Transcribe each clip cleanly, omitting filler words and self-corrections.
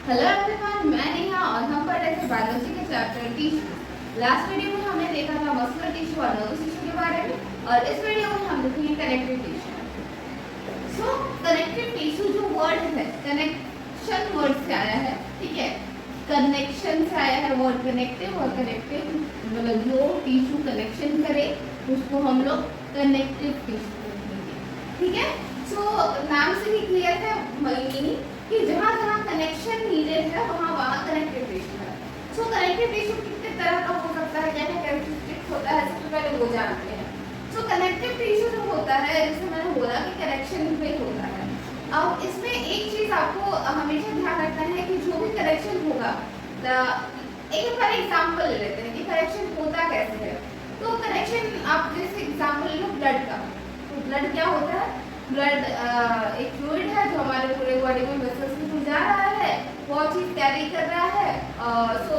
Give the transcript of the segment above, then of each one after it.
Hello everyone, मैं नेहा और हम पढ़ रहे थे बायोलॉजी के चैप्टर टिश्यू। लास्ट वीडियो में हमने देखा था मस्कुलर टिश्यू और नर्वस टिश्यू के बारे में और इस वीडियो में हम देखेंगे कनेक्टिव टिश्यू। सो कनेक्टिव टिश्यू जो वर्ड है कनेक्शन वर्ड से आया है, ठीक है। कनेक्शन से आया है वर्ड कनेक्टिव और कनेक्टिव मतलब जो टिश्यू कनेक्शन करे उसको हम लोग कनेक्टिव टिश्यू कहेंगे, ठीक है। सो नाम से ही क्लियर है मीनिंग कि जहाँ जहाँ कनेक्शन नीडेड है वहाँ कनेक्टिव टिश्यू है। सो कनेक्टिव टिश्यू कितने तरह का हो सकता है, क्या क्या कैरेक्टरिस्टिक्स होता है, सबसे पहले वो जानते हैं। सो कनेक्टिव टिश्यू जो होता है, जैसे मैंने बोला कि कनेक्शन पे होता है। अब इसमें एक चीज आपको हमेशा ध्यान रखना है कि जो भी कनेक्शन होगा, एक बार एग्जाम्पल ले लेते हैं कि कनेक्शन होता कैसे है। तो कनेक्शन आप जैसे एग्जाम्पल ले लो ब्लड का। तो ब्लड क्या होता है? ब्लड एक फ्लूइड है जो हमारे पूरे बॉडी में वेसल्स के थ्रू जा रहा है, वो चीज कैरी कर रहा है। सो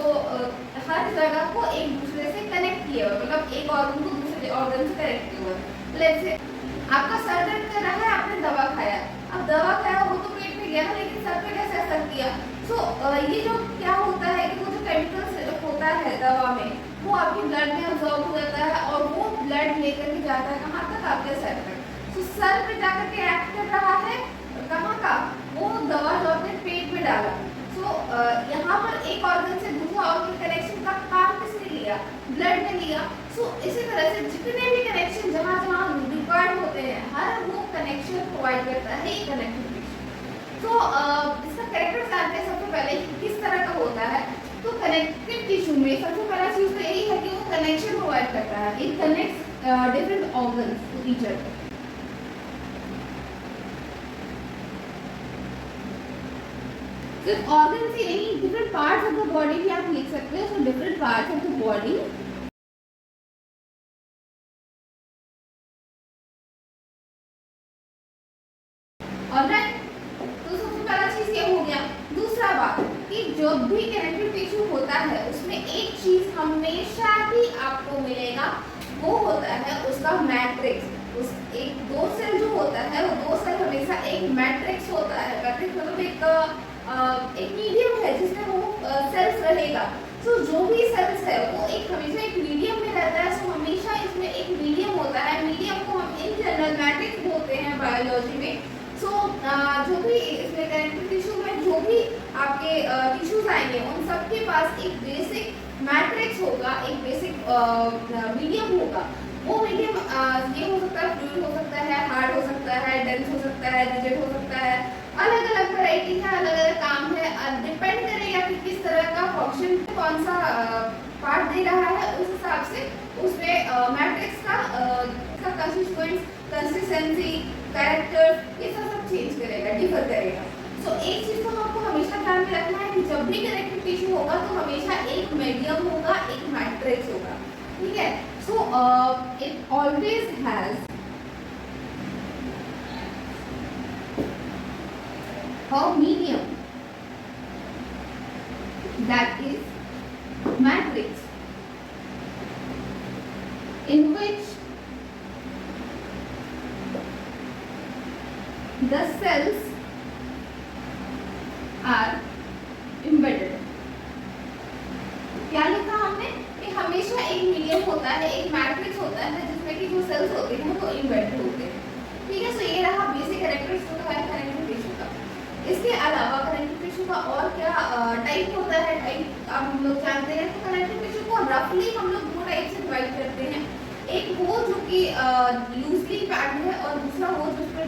हर जगह को एक दूसरे से कनेक्ट किया हुआ, मतलब एक ऑर्गन को दूसरे ऑर्गन से कनेक्ट किया हुआ। लेट्स से आपका सर दर्द कर रहा है, आपने दवा खाया। अब दवा खाया वो तो पेट में गया, लेकिन सर पे कैसे असर किया? सो ये जो क्या होता है कि वो जो केमिकल्स होता है दवा में, वो आपके ब्लड में अब्सॉर्ब हो जाता है और वो ब्लड लेकर के जाता है कहाँ तक? आपके सर तक। तो सर पे जाकर के एक्ट कर रहा है, कहाँ का? वो दवा जो आपने पेट में डाला। सो यहाँ पर एक ऑर्गन से दूसरा ऑर्गन कनेक्शन का काम किसने लिया? ब्लड ने लिया। सो इसी तरह से जितने भी कनेक्शन जहाँ जहाँ रिक्वायर्ड होते हैं, हर वो कनेक्शन प्रोवाइड करता है ये कनेक्टिव टिश्यू। तो इसका कैरेक्टर जानते हैं सबसे पहले किस तरह का होता है। तो कनेक्टिव टिश्यू में सबसे पहला चीज तो यही है कि वो कनेक्शन प्रोवाइड करता है। It connects different organs to each other. सिर्फ ऑर्गन ही नहीं, different parts of the body भी आप लिख सकते हैं। So different parts of the body alright. तो सबसे पहला चीज ये हो गया। दूसरा बात कि जो भी कनेक्टिव टिश्यू होता है उसमें एक चीज हमेशा ही आपको मिलेगा, वो होता है उसका मैट्रिक्स। उस एक दो सेल जो होता है वो दो सेल हमेशा एक मैट्रिक्स होता है। मैट्रिक्स मतलब एक मीडियम है जिसमें वो सेल्स रहेगा। सो जो भी सेल्स है वो एक हमेशा एक मीडियम में रहता है। सो हमेशा इसमें एक मीडियम होता है। मीडियम को हम इन जनरल मैट्रिक्स बोलते हैं बायोलॉजी में। सो जो भी इसमें कनेक्टिव टिश्यू में जो भी आपके टिश्यूज आएंगे उन सबके पास एक बेसिक मैट्रिक्स होगा, एक बेसिक मीडियम होगा। वो मीडियम ये हो सकता है फ्लूइड हो सकता है, हार्ड हो सकता है, डेंस हो सकता है, रिजिड हो सकता है। अलग अलग वैरायटी है, अलग अलग काम है। डिपेंड करेगा कि किस तरह का फंक्शन कौन सा पार्ट दे रहा है, उस हिसाब से उसमें मैट्रिक्स का कंसिस्टेंसी, कैरेक्टर ये सब चेंज करेगा, डिफर करेगा। सो एक चीज तो आपको हमेशा ध्यान में रखना है कि जब भी कनेक्टिव टिश्यू होगा तो हमेशा एक मीडियम होगा, एक मैट्रिक्स होगा, ठीक है। So it always has a medium that is matrix in which the cells are embedded। क्या लिखा हमने कि हमेशा एक मीडियम होता है, एक मैट्रिक्स होता है जिसमें कि जो सेल्स होते हैं वो एम्बेडेड होते हैं, ठीक है। सो ये रहा बेसिक कैरेक्टरिस्टिक है कनेक्टिव टिश्यू का। इसके अलावा कनेक्टिव टिश्यू का और क्या टाइप होता है? टाइप आप हम लोग जानते हैं। तो कनेक्टिव टिश्यू को रफली हम लोग दो टाइप से डिवाइड करते हैं। एक वो जो कि लूजली पैक्ड है और दूसरा वो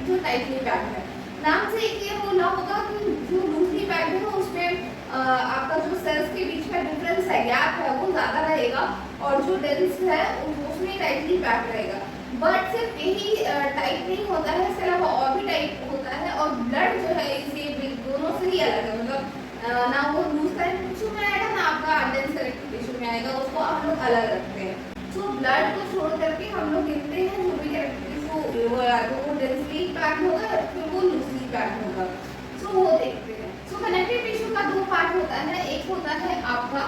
जो टाइटली पैक्ड है। नाम से एक ये बोलना होगा कि जो लूजली पैक्ड है उसमें आपका जो सेल्स के बीच का डिफरेंस है, गैप है, वो ज्यादा रहेगा और जो डेंस है उसमें टाइटली पैक्ड रहेगा। बट सिर्फ यही टाइप नहीं होता है, इसके अलावा और भी टाइप होता है। और ब्लड जो है इसे दोनों से ही अलग है, मतलब ना वो लूज कनेक्टिव टिश्यू में आएगा ना आपका डेंस कनेक्टिव टिश्यू में आएगा, उसको हम लोग अलग रखते हैं। सो ब्लड को छोड़ करके हम लोग देखते हैं जो भी कनेक्टिव टिश्यू वो या तो वो डेंसली पैक्ड होगा या फिर वो लूजली पैक्ड होगा। सो वो देखते हैं। सो कनेक्टिव टिश्यू का दो पार्ट होता है। एक होता है आपका,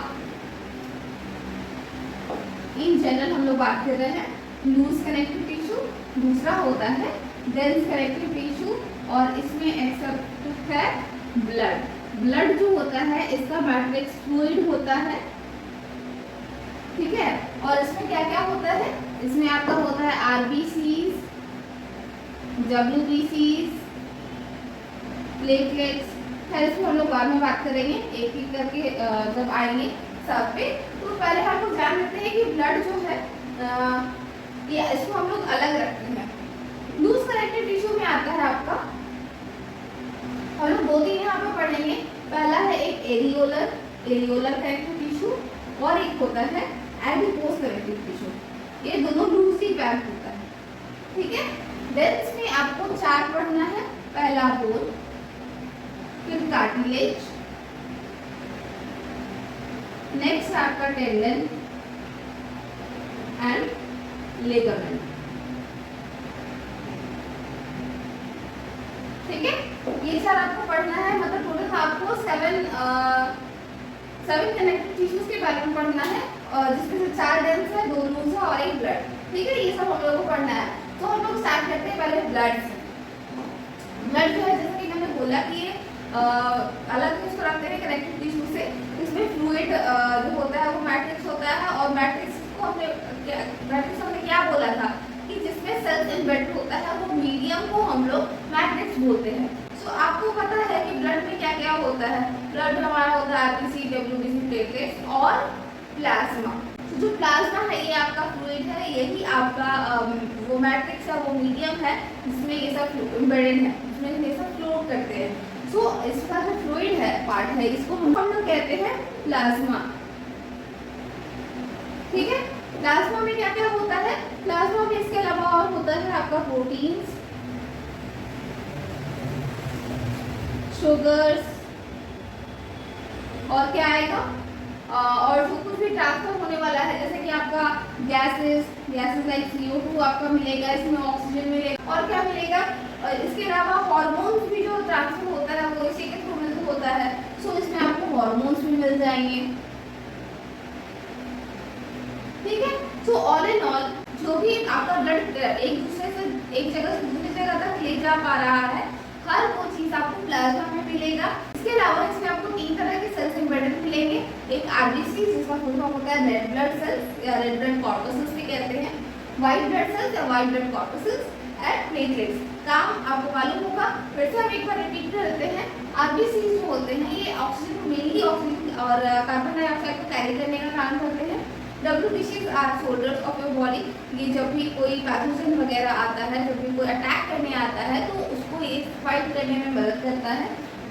इन जनरल हम लोग बात कर रहे हैं लूज कनेक्टिव टिश्यू, दूसरा होता है डेंस कनेक्टिव टिश्यू और इसमें एक्सेप्ट है ब्लड। ब्लड जो होता है इसका मैट्रिक्स फ्लूइड होता है, ठीक है। और इसमें क्या क्या होता है, इसमें आपका होता है आरबीसीज, डब्ल्यूबीसीज, प्लेटलेट्स। खैर इसको हम लोग बाद में बात करेंगे एक एक करके जब आएंगे सब पे। तो पहले हम लोग जान लेते हैं कि ब्लड जो है ये इसको हम लोग अलग रखते हैं। लूज कनेक्टिव टिश्यू में आता है आपका, हम लोग दो तीन यहाँ पे पढ़ेंगे। पहला है एक एरियोलर कनेक्टिव टिश्यू और एक होता है एडिपोज कनेक्टिव टिश्यू। ये दोनों लूजली पैक्ड होता है, ठीक है। देन इसमें आपको चार पढ़ना है। पहला बोन, फिर कार्टिलेज, नेक्स्ट आपका टेंडन एंड लिगामेंट, ठीक है। ये सारा आपको पढ़ना है, मतलब टोटल आपको सेवन कनेक्टिव टिश्यूज के बारे में पढ़ना है, और जिसमें से चार डेंस है, दो लूज है और एक ब्लड, ठीक है। ये सब हम लोगों को पढ़ना है। तो हम लोग स्टार्ट करते हैं पहले ब्लड से। ब्लड जो है जैसे कि मैंने बोला कि अलग इसको रखते हैं कनेक्टिव टिश्यू से। इसमें फ्लूइड जो होता है वो मैट्रिक्स होता है, और मैट्रिक्स को हमने क्या बोला था कि जिसमें सेल्स एम्बेडेड होता है वो मीडियम को हम लोग मैट्रिक्स बोलते हैं। सो आपको पता है कि ब्लड में क्या क्या होता है। ब्लड में हमारा होता है आरबीसी, डब्ल्यूबीसी, प्लेटलेट्स और प्लाज्मा। तो जो प्लाज्मा है ये आपका फ्लूइड है, यही आपका वो मैट्रिक्स है, वो मीडियम है जिसमें ये सब एम्बेडेड है, जिसमें ये सब फ्लोट करते हैं। सो इसका जो फ्लूइड है पार्ट है, इसको हम लोग कहते हैं प्लाज्मा, ठीक है। प्लाज्मा में क्या क्या होता है, प्लाज्मा में इसके अलावा और होता है आपका प्रोटीन्स, शुगर्स, और क्या आएगा, और जो कुछ भी ट्रांसफर होने वाला है जैसे कि आपका गैसेस लाइक CO2 आपका मिलेगा, इसमें ऑक्सीजन मिलेगा, और क्या मिलेगा, और इसके अलावा हार्मोन्स भी जो ट्रांसफर होता है वो इसी के थ्रू मिलकर होता है। सो इसमें आपको हार्मोन्स भी मिल जाएंगे, ठीक है। सो ऑल इन ऑल जो भी आपका ब्लड एक जगह से दूसरी जगह तक ले जा पा रहा है, हर वो चीज आपको प्लाज्मा में मिलेगा। इसके अलावा इसमें आपको तीन तरह के सेल्स एम्बेडेड मिलेंगे। एक आरबीसी जिसका फुल फॉर्म होता है रेड ब्लड सेल्स या रेड ब्लड कॉर्पसेल्स भी कहते हैं, व्हाइट ब्लड सेल्स या white blood corpuscles and platelets. काम आपको मालूम होगा, फिर से हम एक बार रिपीट कर देते हैं। आरबीसी जो होते हैं ये ऑक्सीजन मेनली ऑक्सीजन और कार्बन डाइऑक्साइड को कैरी करने का काम करते हैं। WBCs are soldiers of your body. ये जब भी कोई पैथोजन वगैरह आता है, जब भी कोई अटैक करने आता है तो उसको ये फाइट करने में मदद करता है।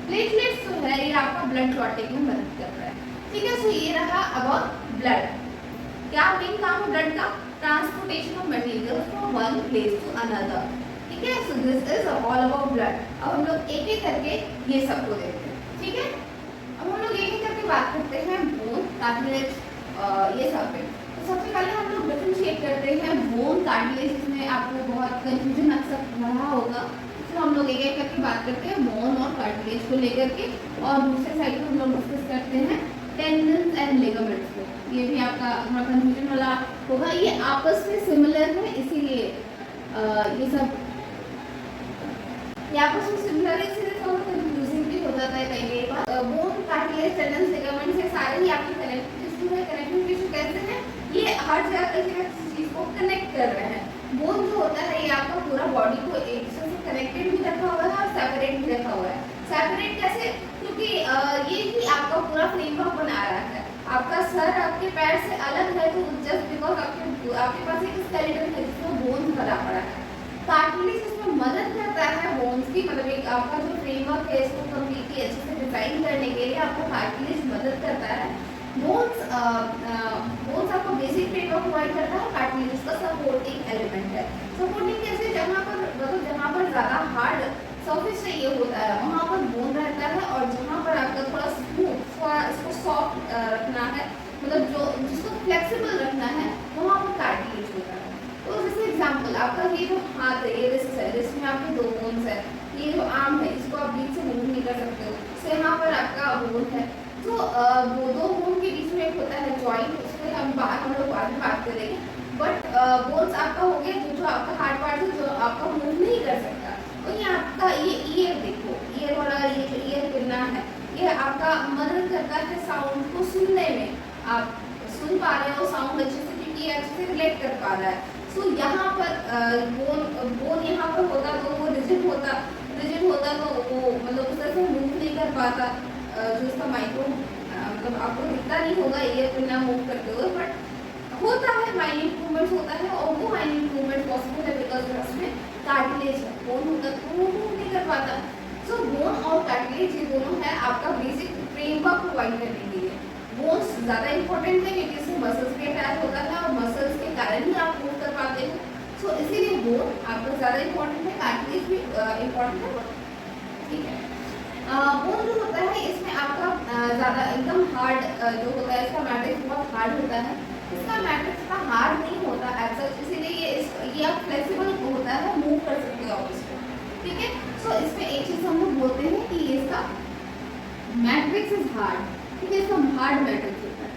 प्लेटलेट्स जो है ये आपका ब्लड क्लॉटिंग में मदद करता है, ठीक है। सो ये रहा अबाउट ब्लड। क्या मेन काम है ब्लड का, transportation of material from one place to another, ठीक है। So this is all about blood. अब हम लोग एक एक करके ये सबको देखते हैं, ठीक है। अब हम लोग एक एक करके बात करते हैं बोन, कार्टिलेज, ये सब पे। तो सबसे पहले हम लोग डिफरेंशिएट करते हैं बोन कार्टिलेज, जिसमें आपको बहुत कंफ्यूजन अक्सर रहा होगा। तो हम लोग एक एक करके बात करते हैं बोन और कार्टिलेज को लेकर के, और दूसरे साइड पर हम लोग डिस्कस करते हैं टेंडन्स एंड लिगामेंट्स को। ये भी आपका थोड़ा कंफ्यूजन वाला होगा, ये आपस में सिमिलर है इसीलिए ये सब आपस में सिमिलर है, इसीलिए थोड़ा कंफ्यूजिंग भी हो जाता है कई बार। बोन, कार्टिलेज, टेंडन्स, लिगामेंट्स ये सारे ही आपके कनेक्टिव टिश्यू कैसे हैं, ये हर जगह किसी चीज को कनेक्ट कर रहे हैं। बोन जो होता है ये आपका पूरा बॉडी को एक दूसरे से कनेक्टेड भी रखा हुआ है और सेपरेट भी रखा हुआ है। सेपरेट कैसे, क्योंकि ये ही आपका पूरा फ्रेमवर्क बना रहा है। आपका सर आपके पैर से अलग है तो जस्ट बिकॉज आपके पास एक स्केलेटन है जिसमें बोन्स भरा पड़ा है। कार्टिलेज इसमें मदद करता है बोन्स की, मतलब एक आपका जो फ्रेमवर्क है इसको कम्प्लीटली अच्छे से डिजाइन करने के लिए आपको कार्टिलेज मदद करता है। बोन्स आपको बेसिक फ्रेमवर्क प्रोवाइड करता है, कार्टिलेज उसका सपोर्टिंग एलिमेंट है। सपोर्टिंग कैसे, जहाँ पर ज़्यादा हार्ड सरफेस चाहिए होता है वहाँ पर बोन रहता है, और जहाँ पर आपका थोड़ा स्मूथ, थोड़ा इसको सॉफ्ट रखना है, मतलब जो जिसको फ्लेक्सिबल रखना है वहाँ पर कार्टिलेज होता है। तो जैसे एग्जांपल आपका ये जो हाथ है, ये रिस्ट है, रिस्ट में आपके दो बोन्स है, ये जो आर्म है इसको आप बीच से मूव नहीं कर सकते हो, तो यहाँ पर आपका बोन है। तो वो दो बोन के बीच में एक होता है जॉइंट, उसमें हम लोग बाद में बात करेंगे। बट बोन्स आपका हो गया जो आपका हार्ड पार्ट है जो आपका मूव नहीं कर सकता। और ये आपका ये ईयर देखो, ईयर वाला ये जो ईयर पिन्ना है ये आपका मदद करता है साउंड को सुनने में, आप सुन पा रहे हो साउंड अच्छे से क्योंकि अच्छे से रिलेट कर पा रहा है। सो यहाँ पर बोन यहाँ पर होता तो वो रिजिड होता तो वो मतलब उस तरह से मूव नहीं कर पाता, जो उसका माइक्रो मतलब आपको दिखता नहीं होगा ईयर बिना मूव करते हुए, बट होता है माइन्यूट मूवमेंट्स होता है, और वो माइन्यूट मूवमेंट पॉसिबल है बिकॉज उसमें कार्टिलेज है, बोन होता तो वो मूव नहीं कर पाता। सो बोन और कार्टिलेज ये दोनों है आपका बेसिक फ्रेमवर्क प्रोवाइड करने के लिए। बोन्स ज़्यादा इंपॉर्टेंट है क्योंकि इससे मसल्स भी अटैच होता है और मसल्स के कारण ही आप मूव कर पाते हो। सो इसीलिए बोन आपका ज़्यादा इंपॉर्टेंट है, कार्टिलेज भी इंपॉर्टेंट है, ठीक है। बोन जो होता है इसमें आपका ज़्यादा एकदम हार्ड जो होता है, इसका मैट्रिक्स बहुत हार्ड होता है, इसका मैट्रिक्स इतना हार्ड नहीं होता एज सच, इसीलिए ये आप फ्लेक्सिबल होता है, मूव कर सकते हो आप इसको, ठीक है। सो इसमें एक चीज़ हम लोग बोलते हैं कि इसका मैट्रिक्स इज हार्ड, ठीक है, इसका हार्ड मैट्रिक्स होता है,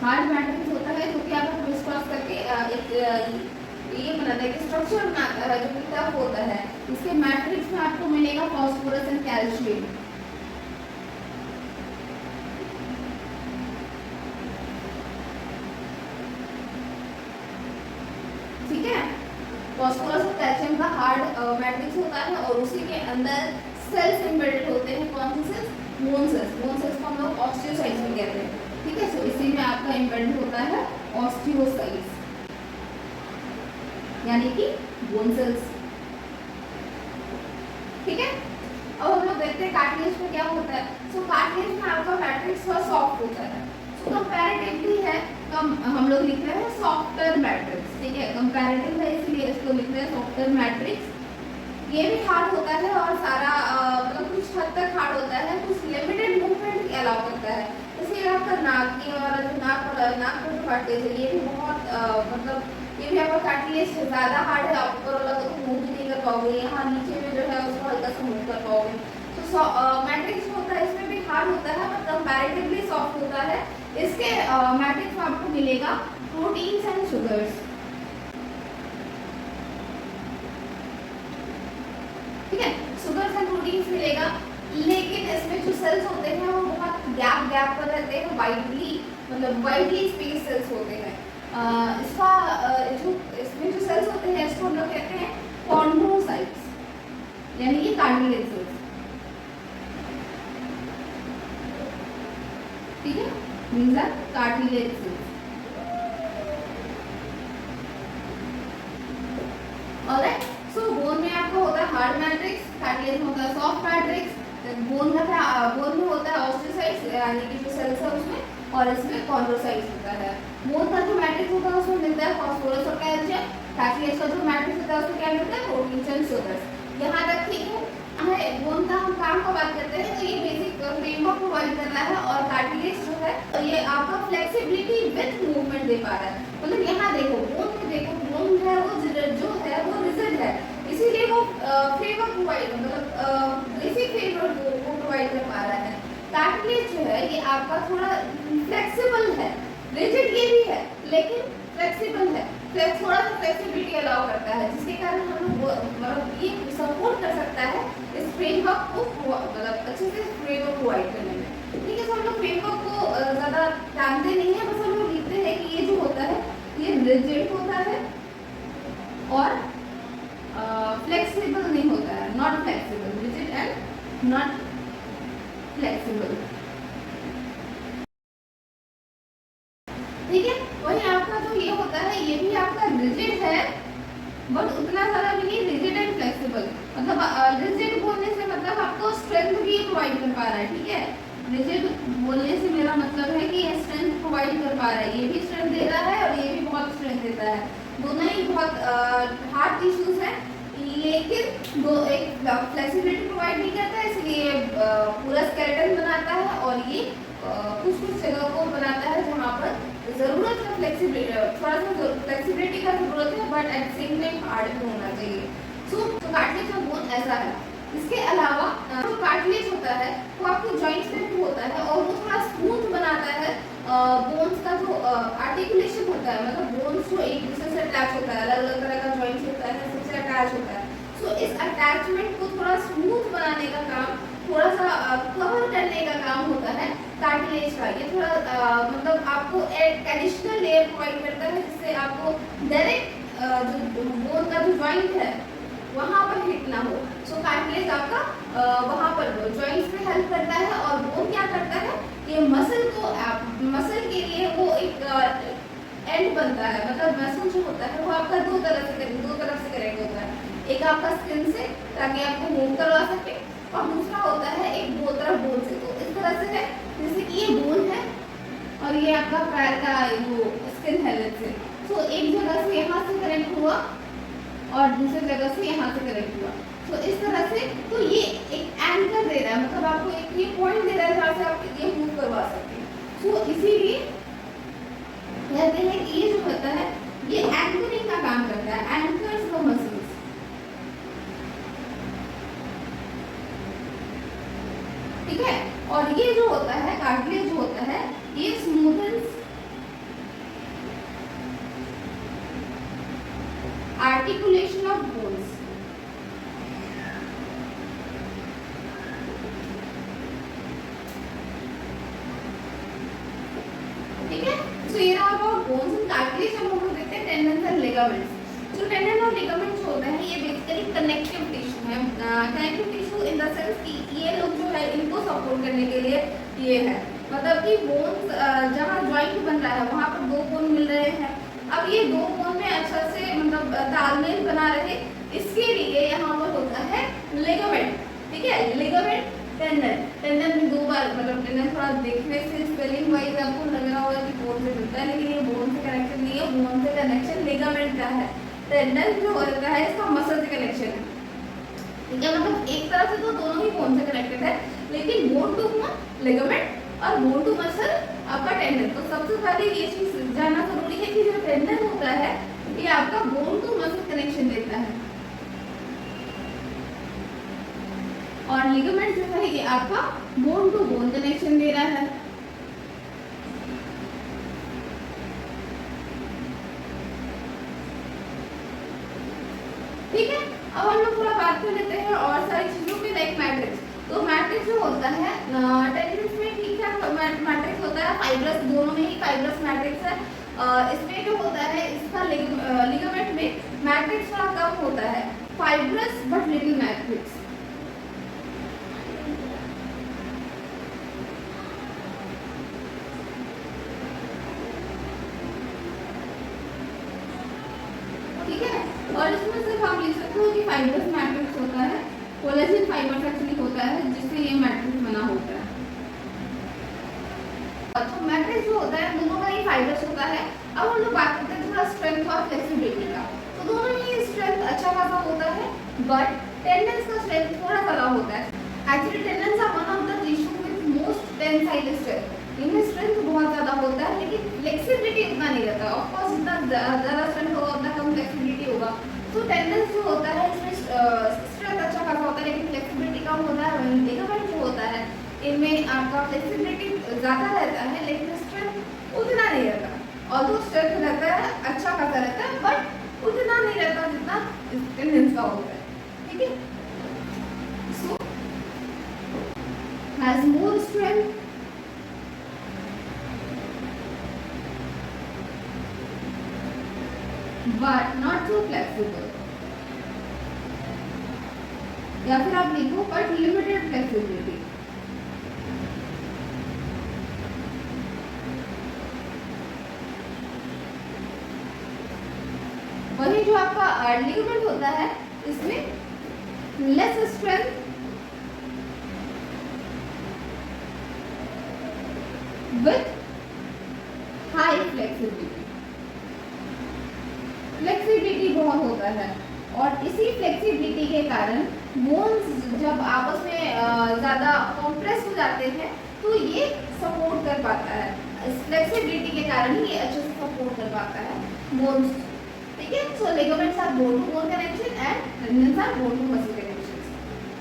हार्ड मैट्रिक्स होता है जो कि आपको क्रिस क्रॉस करके एक ये बनाता है कि स्ट्रक्चर बनाता है जो कि टफ होता है। इसके मैट्रिक्स में आपको मिलेगा फास्फोरस एंड कैल्शियम, ठीक है। फास्फोरस और कैल्शियम का हार्ड मैट्रिक्स होता है और उसी के अंदर सेल्स एम्बेडेड होते हैं, कौन से cells? Bone cells, bone cells को हम लोग ऑस्टियोसाइट्स भी कहते हैं, ठीक है। सो इसी में आपका एम्बेडेड होता है ऑस्टियोसाइट्स यानी कि बोन सेल्स, ठीक है। अब हम लोग देखते हैं कार्टिलेज में क्या होता है। सो कार्टिलेज में आपका मैट्रिक्स थोड़ा सॉफ्ट होता है, सो कंपैरेटिवली है तो हम लोग लिख रहे हैं सॉफ्टर मैट्रिक्स, ठीक है, कंपैरेटिव है इसलिए इसको लिख रहे हैं सॉफ्टर मैट्रिक्स। ये भी हार्ड होता है और सारा मतलब कुछ हद तक हार्ड होता है, कुछ लिमिटेड मूवमेंट अलाउ करता है, इसलिए आपका नाक की और जो नाक पर जो कार्टिलेज है ये भी बहुत मतलब ये भी आपका कार्टिलेज ज़्यादा हार्ड है, आप ऊपर वाला तो मूव भी नहीं कर पाओगे, यहाँ नीचे में जो है उसको हल्का सा मूव कर पाओगे। तो मैट्रिक्स होता है इसमें भी हार्ड होता है बट कंपैरेटिवली सॉफ्ट होता है। इसके मैट्रिक्स में आपको मिलेगा प्रोटीन्स एंड शुगर्स, ठीक है, शुगर्स एंड प्रोटीन्स मिलेगा, लेकिन इसमें जो सेल्स होते हैं वो बहुत गैप पर रहते हैं, वाइडली मतलब वाइडली स्पेस सेल्स होते हैं। इसका जो इसमें जो सेल्स होते हैं इसको हम लोग कहते हैं कॉन्ड्रोसाइट्स यानी कि कार्टिलेज सेल्स, ठीक है, means are cartilage cells. Alright, so bone में आपको होता है हार्ड मैट्रिक्स, कार्टिलेज में होता है सॉफ्ट मैट्रिक्स, बोन में होता है ऑस्टियोसाइट्स यानी कि जो सेल्स है उसमें, और इसमें कॉन्ड्रोसाइट्स होता है। बोन का जो मैट्रिक्स होता है उसमें मिलता है फास्फोरस और कैल्शियम, कार्टिलेज का जो मैट्रिक्स होता है उसमें क्या मिलता है? Proteins and sugars. यहाँ तक ठीक है। बोन का हम काम का बात करते हैं तो ये बेसिक फ्रेमवर्क प्रोवाइड कर रहा है, और कार्टिलेज जो है तो ये आपका फ्लेक्सिबिलिटी विद मूवमेंट दे पा रहा है। मतलब यहाँ देखो बोन में देखो, बोन जो है वो रिजिड है, इसीलिए वो फ्रेमवर्क प्रोवाइड मतलब बेसिक फ्रेमवर्क को प्रोवाइड कर पा रहा है। कार्टिलेज जो है ये आपका थोड़ा फ्लेक्सिबल है, रिजिड ये भी है लेकिन फ्लेक्सिबल है, थोड़ा सा फ्लेक्सिबिलिटी अलाउ करता है, जिसके कारण हम लोग मतलब ये सपोर्ट कर सकता है इस फ्रेमवर्क को मतलब अच्छे से फ्रेमवर्क प्रोवाइड करने में, ठीक है। तो हम लोग फ्रेमवर्क को ज़्यादा जानते नहीं है, बस हम लोग लिखते हैं कि ये जो होता है ये रिजिड होता है और फ्लेक्सिबल नहीं होता है, not flexible, rigid and not flexible, ठीक है। वही आपका जो ये होता है ये भी आपका रिजिड है बट उतना ज़्यादा भी नहीं, रिजिड एंड फ्लेक्सिबल। मतलब रिजिड बोलने से मतलब आपको स्ट्रेंथ भी प्रोवाइड कर पा रहा है, ठीक है। रिजिड बोलने से मेरा मतलब है कि ये स्ट्रेंथ प्रोवाइड कर पा रहा है, ये भी स्ट्रेंथ दे रहा है और ये भी बहुत स्ट्रेंथ देता है, दोनों ही बहुत हार्ड टिश्यूज हैं, लेकिन दो एक फ्लेक्सिबिलिटी प्रोवाइड नहीं करता है, इसलिए पूरा स्केलेटन बनाता है और ये कुछ जगह को बनाता है जहाँ पर ज़रूरत है फ्लेक्सिबिलिटी, थोड़ा सा फ्लेक्सिबिलिटी का ज़रूरत है but at same time hard भी होना चाहिए। सो कार्टिलेज का बोन ऐसा है। इसके अलावा जो कार्टिलेज होता है वो आपके जॉइंट्स में भी होता है और वो थोड़ा स्मूथ बनाता है बोन्स का जो आर्टिकुलेशन होता है, मतलब बोन्स जो एक दूसरे से अटैच होता है, अलग अलग तरह का जॉइंट्स होता है सबसे अटैच होता है, सो इस अटैचमेंट को थोड़ा स्मूथ बनाने का काम, थोड़ा सा कवर करने का काम होता है कार्टिलेज का। ये थोड़ा मतलब आपको एक एडिशनल लेयर प्रोवाइड करता है जिससे आपको डायरेक्ट जो बोन का जो जॉइंट है वहाँ पर हिट ना हो। सो कार्टिलेज आपका वहाँ पर जॉइंट्स में हेल्प करता है और बोन क्या करता है, ये मसल को मसल के लिए वो एक एंड बनता है। मतलब मसल जो होता है वो आपका दो तरफ से कनेक्ट होता है, एक आपका स्किन से ताकि आपको मूव करवा सके और दूसरा होता है एक दो तरफ बोन से। तो इस तरह से है जैसे कि ये बोन है और ये आपका पैर का वो स्किन है से। तो एक जगह से यहाँ से कनेक्ट हुआ और दूसरी जगह से यहाँ से कनेक्ट हुआ। तो इस तरह से तो ये एक एंकर दे रहा है, मतलब आपको एक ये पॉइंट दे रहा है जहाँ से आप ये मूव करवा सकते हैं। तो इसीलिए कहते हैं कि ये जो होता है ये एंकरिंग का काम करता है, एंकर्स द मसल्स। ठीक है, और ये जो होता है कार्टिलेज जो होता है ये स्मूथन्स आर्टिकुलेशन ऑफ बोन्स। ठीक है, सो ये रहा अबाउट बोन्स एंड कार्टिलेज। हम लोग देखते हैं टेंडन्स एंड लिगामेंट्स। जो टेंडन और लिगामेंट जो होता है ये बेसिकली कनेक्टिव टिश्यू है। Connective tissue in the sense कि ये लोग जो है इनको सपोर्ट करने के लिए ये है, मतलब कि बोन्स जहाँ जॉइंट बन रहा है वहाँ पर दो बोन मिल रहे हैं। अब ये दो बोन में अच्छा से मतलब तालमेल बना रहे, इसके लिए यहाँ पर होता है लिगामेंट। ठीक है, लिगामेंट टेंडन। टेंडन में दो बार मतलब टेंडन थोड़ा देखने से स्पेलिंग वाइज आपको लग रहा होगा कि बोन से जुड़ता है, लेकिन ये बोन से कनेक्शन नहीं है, बोन से कनेक्शन लिगामेंट का है। टेंडन जो होता है इसका मसल से कनेक्शन है। ठीक है, मतलब एक तरह से तो दोनों ही बोन से कनेक्टेड है, लेकिन बोन टू बोन लिगामेंट और बोन टू मसल आपका टेंडन। तो सबसे पहले ये चीज जानना जरूरी है कि जो टेंडन होता है ये आपका बोन टू मसल कनेक्शन देता है और लिगामेंट जो है ये आपका बोन टू बोन कनेक्शन दे रहा है। ठीक है, अब हम लोग थोड़ा बात कर लेते हैं और सारी चीजों पे, लाइक मैट्रिक्स। तो मैट्रिक्स जो होता है टेंडन्स में ठीक ठाक मैट्रिक्स होता है, फाइब्रस दोनों में ही फाइब्रस मैट्रिक्स है। इसमें जो होता है इसका लिगामेंट में मैट्रिक्स थोड़ा कम होता है, फाइब्रस बट लिटिल मैट्रिक्स। ठीक है, और इसमें सिर्फ आप लिख सकते हो कि फाइब्रस मैट्रिक्स होता है, कोलेजन फाइबर एक्चुअली होता है जिससे ये मैट्रिक्स बना होता है। तो मैट्रिक्स जो होता है दोनों का ही फाइब्रस होता है। अब हम लोग बात करते हैं थोड़ा स्ट्रेंथ और फ्लेक्सिबिलिटी का। तो दोनों ही स्ट्रेंथ अच्छा खासा होता है, बट टेंडन्स का स्ट्रेंथ थोड़ा ज़्यादा होता है। Actually tendons are one of the tissue with most tensile strength. इनमें स्ट्रेंथ बहुत ज़्यादा होता है लेकिन फ्लेक्सिबिलिटी उतना नहीं रहता। ऑफ कोर्स जितना ज़्यादा स्ट्रेंथ होगा उतना कम फ्लेक्सिबिलिटी होगा। तो टेंडन्स जो होता है इसमें स्ट्रेंथ अच्छा खासा होता है लेकिन फ्लेक्सिबिलिटी कम होता है। लिगामेंट जो होता है इनमें आपका फ्लेक्सिबिलिटी ज़्यादा रहता है लेकिन स्ट्रेंथ उतना नहीं रहता। और तो स्ट्रेंथ रहता है अच्छा खासा रहता है बट उतना नहीं रहता जितना टेंडन्स का होता है। ठीक है, so has more strength but not so flexible, या फिर आप लिखो but limited flexibility। वही जो आपका लिगामेंट होता है इसमें less strength with high flexibility. Flexibility बहुत होता है और इसी फ्लेक्सिबिलिटी के कारण बोन्स जब आपस में ज़्यादा कॉम्प्रेस हो जाते हैं तो ये सपोर्ट कर पाता है। इस फ्लेक्सिबिलिटी के कारण ही ये अच्छे से सपोर्ट कर पाता है बोन्स। ठीक है, so ligaments are bone to bone connection and tendons are bone to muscle connection.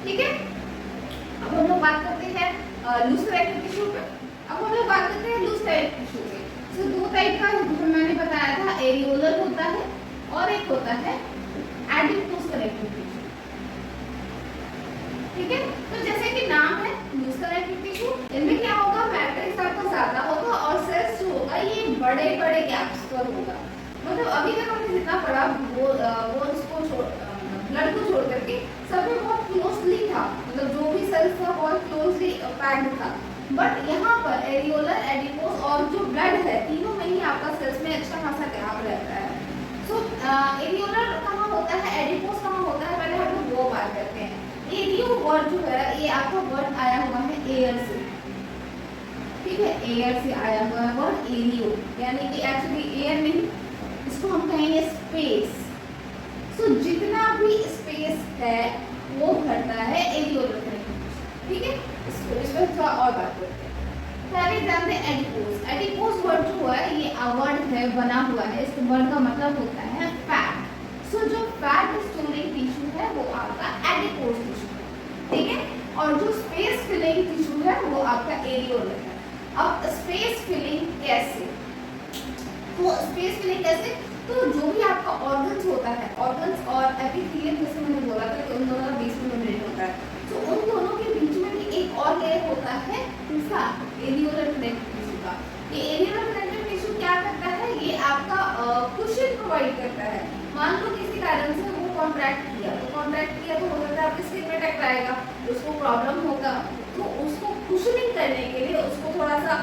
ठीक है, अब हम लोग बात करते हैं लूज कनेक्टिव टिश्यू पे। अब हम लोग बात करते हैं लूज कनेक्टिव टिश्यू पे। सो दो टाइप का मैंने बताया था, एरियोलर होता है और एक होता है एडिपोज कनेक्टिव टिश्यू। ठीक है। तो जैसे कि नाम है लूज कनेक्टिव टिश्यू, इनमें क्या होगा, मैट्रिक्स आपका ज्यादा होगा और सेल्स जो होगा ये बड़े बड़े गैप्स पर होगा। मतलब अभी तक हमने जितना पढ़ा बोन्स को ब्लड को छोड़ करके सब में बहुत क्लोजली था, मतलब जो भी सेल्स था बहुत क्लोजली पैक्ड था। बट यहाँ पर एरियोलर, एडिपोस और जो ब्लड है तीनों में ही आपका सेल्स में अच्छा खासा गैप रहता है। सो एरियोलर कहाँ होता है, एडिपोस कहाँ होता है, पहले हम लोग वो बात करते हैं। एरियो वर्ड जो है ये आपका वर्ड आया हुआ है एयर से, ठीक है, एयर से आया हुआ है वर्ड एरियो, यानी कि एक्चुअली एयर नहीं, इसको हम कहेंगे स्पेस। सो जितना भी स्पेस है वो भरता है एरियोलर कनेक्टिव, ठीक है। इस पर थोड़ा और बात करते हैं। पहले जानते हैं एडिपोस। एडिपोस वर्ड जो है ये वर्ड है बना हुआ है, इस वर्ड का मतलब होता है फैट। सो जो फैट स्टोरिंग टिश्यू है वो आपका एडिपोस टिश्यू है, ठीक है। और जो स्पेस फिलिंग टिश्यू है वो आपका एरियोलर है। अब स्पेस फिलिंग कैसे, तो स्पेस फिलिंग कैसे, तो जो भी आपका ऑर्गन्स होता है, ऑर्गन्स और एपिथेलियम जैसे मैंने बोला था कि उन दोनों का बीच में मेम्ब्रेन होता है, तो उन दोनों के बीच में भी एक और लेयर होता है किसका, एरियोलर कनेक्टिव टिश्यू का। ये एरियोलर कनेक्टिव टिश्यू क्या करता है, ये आपका कुशन प्रोवाइड करता है। मान लो किसी कारण से वो कॉन्ट्रैक्ट किया तो हो सकता है आपके स्किन में टकराएगा, उसको प्रॉब्लम होगा, तो उसको कुशनिंग करने के लिए, उसको थोड़ा सा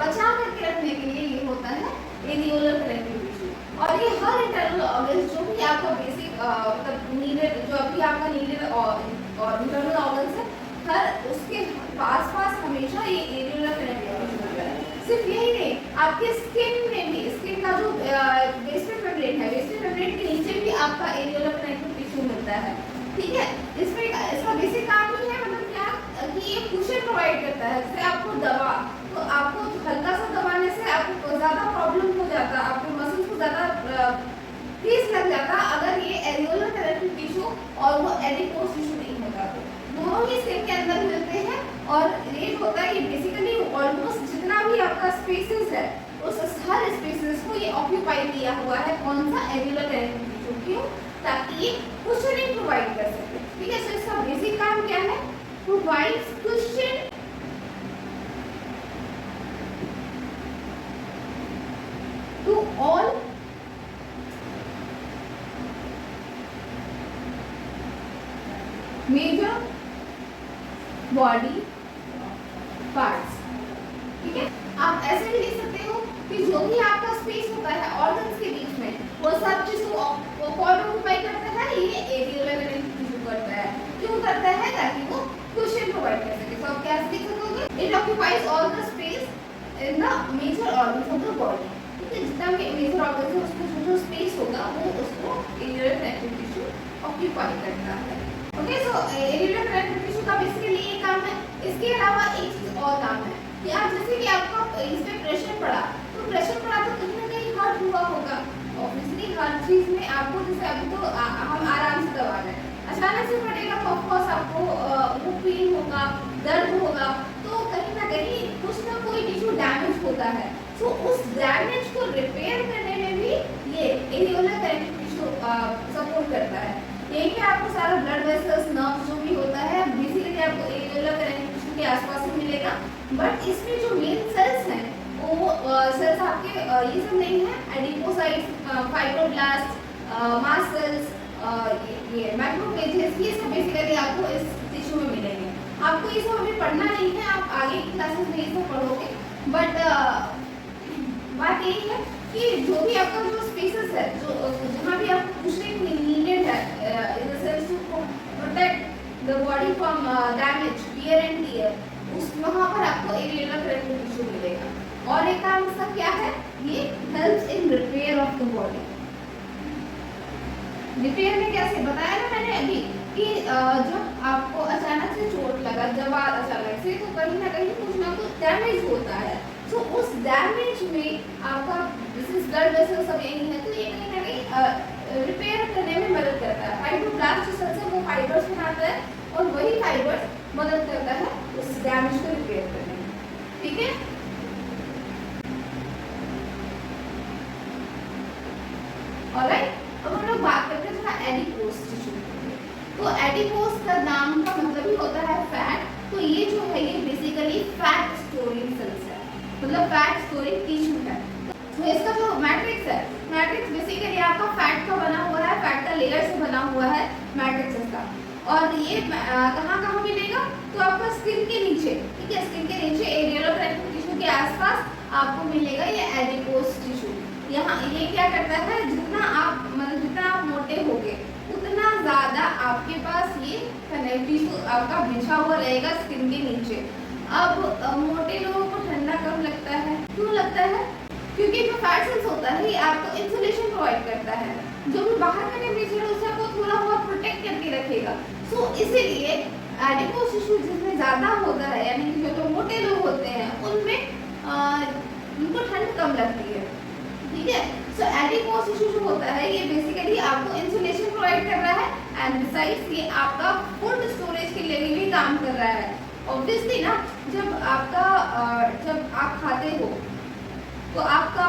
बचा करके रखने के लिए ये होता है एरियोलर कनेक्टिव टिश्यू। और ये हर इंटरनल ऑर्गन्स जो भी आपका बेसिक मतलब नीडेड, जो अभी आपका नीडेड और इंटरनल ऑर्गन्स है, हर उसके पास हमेशा ये एरियोलर कनेक्टिव टिश्यू होता है। सिर्फ यही नहीं, आपके स्किन में भी, स्किन का जो वेस्टर्न मेम्ब्रेन है, वेस्टर्न मेम्ब्रेन के नीचे भी आपका एरियोलर कनेक्टिव टिश्यू मिलता है, ठीक है। इसमें इसका बेसिक काम ही है, मतलब क्या कि ये कुशन प्रोवाइड करता है। जैसे आपको दवा, तो आपको हल्का सा दबाने से आपको ज़्यादा प्रॉब्लम हो जाता, आपके मसल्स को ज़्यादा ठेस लग जाता अगर ये एरियोलर कनेक्टिव टिश्यू और वो एडिपोस टिश्यू नहीं होता। तो दोनों ही स्किन के अंदर मिलते हैं और ये होता है, ये बेसिकली ऑलमोस्ट जितना भी आपका स्पेसेस है उस हर स्पेसेस को ये ऑक्यूपाई किया हुआ है, कौन सा, एरियोलर कनेक्टिव टिश्यू। क्यों, ताकि ये कुशनिंग प्रोवाइड कर सके, ठीक है। सो इसका बेसिक काम क्या है, provides cushion to all major body parts, ठीक है। आप ऐसे भी लिख सकते हो कि जो भी आपका स्पेस होता है ऑर्गन्स के बीच में, वो सब चीज को कौन ऑक्यूपाई करता है, ये एरियोलर कनेक्टिव टिश्यू करता है। क्यों करता है, ताकि वो कुशन प्रोवाइड कर सके। तो आप क्या लिख सकोगे, it occupies all the space in the major organs of the body, ठीक है। जितना भी मेजर ऑर्गन्स है उसको जो स्पेस होगा वो उसको एरियोलर कनेक्टिव टिश्यू ऑक्यूपाई करता है, ओके। सो एरियोलर कनेक्टिव टिश्यू का बेसिकली ये काम है। इसके अलावा एक चीज और काम है कि आप जैसे कि आपका इस पे प्रेशर पड़ा, तो प्रेशर पड़ा तो कहीं ना कहीं हर्ट हुआ होगा, ऑब्वियसली हर चीज में आपको, जैसे अभी तो हम आराम से दबा रहे हैं, अचानक से पड़ेगा तो ऑफकोर्स आपको वो पेन होगा, दर्द होगा, तो कहीं ना कहीं कुछ ना कोई टिश्यू डैमेज होता है। तो उस डैमेज को रिपेयर करने में भी ये एरियोलर कनेक्टिव टिश्यू सपोर्ट करता है। यही कि आपको सारा ब्लड वेसल्स, नर्व जो भी होता है बेसिकली आपको एरियोलर कनेक्टिव टिश्यू के आसपास ही मिलेगा। बट इसमें जो मेन सेल्स हैं वो सेल्स आपके ये सब नहीं है, एडिपोसाइट्स, फाइब्रोब्लास्ट, मास्ट सेल्स, ये मैक्रोफेजेस, ये सब बेसिकली आपको इस टिश्यू में मिलेंगे। आपको ये सब अभी पढ़ना नहीं है, आप आगे की क्लासेस में ये सब पढ़ोगे। बट बात यही है कि जो भी आपका जो स्पेसेस है, जो जहाँ भी आपको कुशनिंग नीडेड है in the sense to protect the body from damage, wear and tear, उस वहाँ पर आपको एरियोलर कनेक्टिव टिश्यू मिलेगा। और एक काम इसका क्या है, ये helps in repair of the body. Repair में कैसे बताया ना मैंने अभी कि जब आपको अचानक से चोट लगा, दवा अचानक से, तो कहीं ना कुछ डैमेज होता है। तो उस डैमेज में आपका जैसे ब्लड वेसल सब यही है, तो ये कहीं ना कहीं रिपेयर करने में मदद करता है। फाइब्रोब्लास्ट जो सेल्स है वो फाइबर्स बनाता है और वही फाइबर्स मदद करता है उस डैमेज को रिपेयर करने में, ठीक है। ऑलराइट, अब हम लोग बात करते हैं थोड़ा एडिपोस टिश्यू। तो एडिपोस का नाम का मतलब ही तो ये जो है ये बेसिकली फैट स्टोरिंग सेल्स है, मतलब फैट स्टोरिंग टिश्यू है। तो इसका जो मैट्रिक्स है, मैट्रिक्स बेसिकली आपका फैट का बना हुआ है, फैट का लेयर से बना हुआ है मैट्रिक्स इसका। और ये कहाँ कहाँ मिलेगा, तो आपका स्किन के नीचे, ठीक है, स्किन के नीचे एरियल कनेक्टिव टिश्यू के आसपास आपको मिलेगा ये एडिपोज टिश्यू। यहाँ ये क्या करता है, जितना आप मतलब जितना आप मोटे होगे उतना ज़्यादा आपके पास ये कनेक्टिव टिश्यू आपका बिछा हुआ रहेगा स्किन के नीचे। अब मोटे लोगों को ठंडा कम लगता है, क्यों लगता है, क्योंकि जो फैट सेल्स होता है ये आपको इंसुलेशन प्रोवाइड करता है, जो भी बाहर का टेम्परेचर है उसे आपको थोड़ा बहुत प्रोटेक्ट करके रखेगा। सो इसीलिए एडिपोज टिश्यू जिसमें ज़्यादा होता है, यानी कि जो मोटे लोग होते हैं उनमें उनको ठंड कम लगती है, ठीक है। सो एडिपोज टिश्यू जो होता है ये बेसिकली आपको इंसुलेशन प्रोवाइड कर रहा है एंड बिसाइड्स ये आपका फूड स्टोरेज के लिए भी काम कर रहा है। ऑब्वियसली ना, जब आप खाते हो तो आपको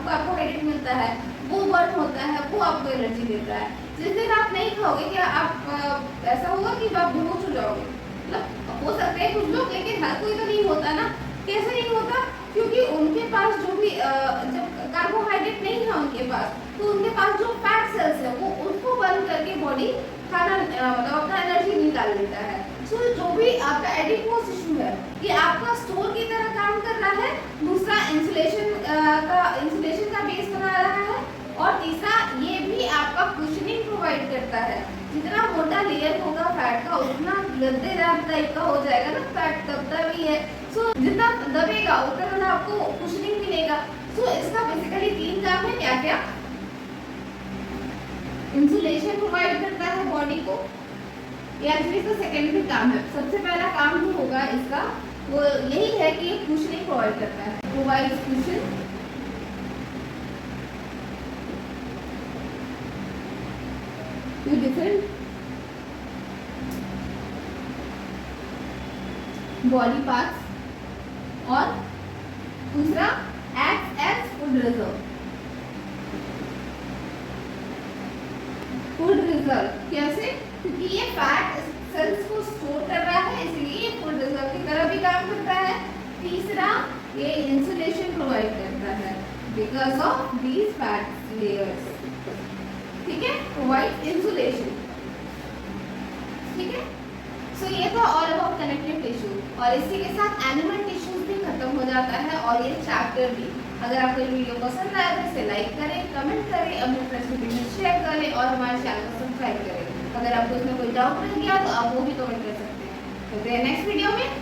कार्बोहाइड्रेट मिलता है, वो बर्न होता है, वो आपको एनर्जी देता है। जिस दिन आप नहीं खाओगे क्या आप ऐसा होगा कि आप बेहोश हो जाओगे, मतलब हो सकता है कुछ लोग, लेकिन हर कोई तो नहीं होता ना। कैसे नहीं होता, क्योंकि उनके पास जो भी जब कार्बोहाइड्रेट नहीं है उनके पास, तो उनके पास जो फैट सेल्स है वो उसको बर्न करके बॉडी खाना मतलब अपना एनर्जी निकाल लेता है। सो जो भी आपका एडिपोज टिश्यू है ये आपका स्टोर की तरह काम कर रहा है, दूसरा इंसुलेशन का बेस बना रहा है, और तीसरा ये भी आपका कुशनिंग प्रोवाइड करता है। जितना मोटा लेयर होगा फैट का उतना गद्देदार टाइप का हो जाएगा ना, फैट दबता भी है। सो जितना दबेगा उतना ज़्यादा आपको कुशनिंग मिलेगा। सो इसका बेसिकली 3 काम है, क्या क्या, इंसुलेशन प्रोवाइड करता है बॉडी को, ये एक्चुअली इसका सेकेंडरी काम है। सबसे पहला काम जो होगा इसका वो यही है कि ये कुशनिंग प्रोवाइड करता है, provides cushion to different body parts, और दूसरा acts as food reserve. Food reserve कैसे, क्योंकि ये फैट सेल्स को स्टोर कर रहा है, इसलिए ये फूड रिजर्व की तरह भी काम करता है। तीसरा ये इंसुलेशन प्रोवाइड करता है because of these fat layers, ठीक है, प्रोवाइड इंसुलेशन, ठीक है। सो ये तो ऑल अबाउट कनेक्टिव टिश्यू, और इसी के साथ एनिमल टिश्यूज भी खत्म हो जाता है और ये चैप्टर भी। अगर आपको ये वीडियो पसंद आया तो इसे लाइक करें, कमेंट करें, अपने फ्रेंड्स के बीच शेयर करें और हमारे चैनल को सब्सक्राइब करें। अगर आपको इसमें कोई डाउट रह गया तो आप वो भी कमेंट कर सकते हैं। तो नेक्स्ट वीडियो में